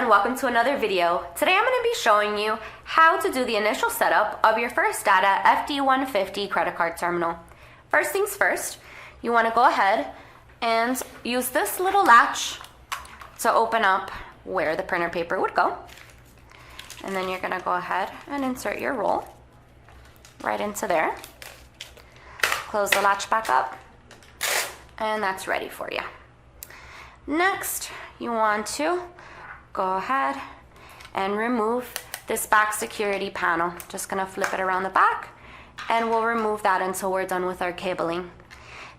and welcome to another video. Today I'm going to be showing you how to do the initial setup of your First Data FD-150 credit card terminal. First things first, you want to go ahead and use this little latch to open up where the printer paper would go. And then you're going to go ahead and insert your roll right into there. Close the latch back up, and that's ready for you. Next, you want to go ahead and remove this back security panel. Just gonna flip it around the back, and we'll remove that until we're done with our cabling.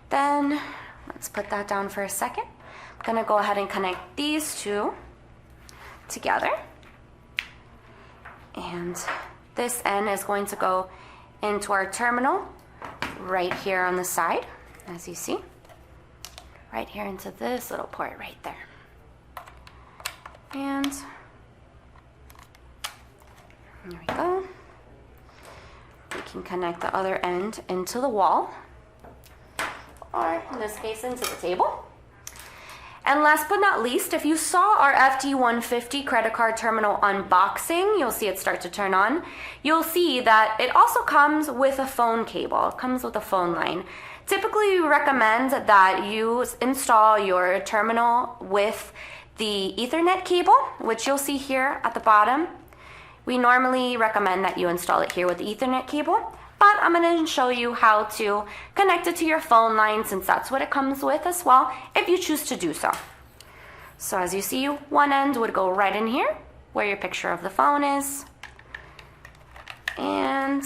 Then, let's put that down for a second. I'm gonna go ahead and connect these two together. And this end is going to go into our terminal right here on the side, as you see. Right here into this little port right there. And there we go. We can connect the other end into the wall, or in this case into the table. And last but not least, if you saw our FD-150 credit card terminal unboxing, you'll see it start to turn on. You'll see that it also comes with a phone cable. It comes with a phone line. Typically, we recommend that you install your terminal with the Ethernet cable, which you'll see here at the bottom. We normally recommend that you install it here with the Ethernet cable, but I'm going to show you how to connect it to your phone line, since that's what it comes with as well, if you choose to do so. So as you see, one end would go right in here, where your picture of the phone is. And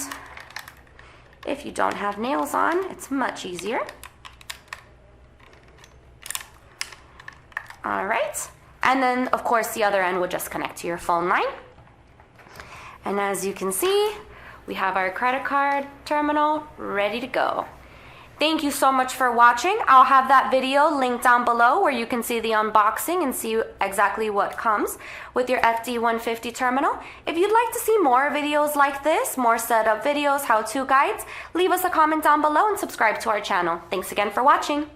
if you don't have nails on, it's much easier. All right. And then, of course, the other end would just connect to your phone line. And as you can see, we have our credit card terminal ready to go. Thank you so much for watching. I'll have that video linked down below where you can see the unboxing and see exactly what comes with your FD-150 terminal. If you'd like to see more videos like this, more setup videos, how-to guides, leave us a comment down below and subscribe to our channel. Thanks again for watching.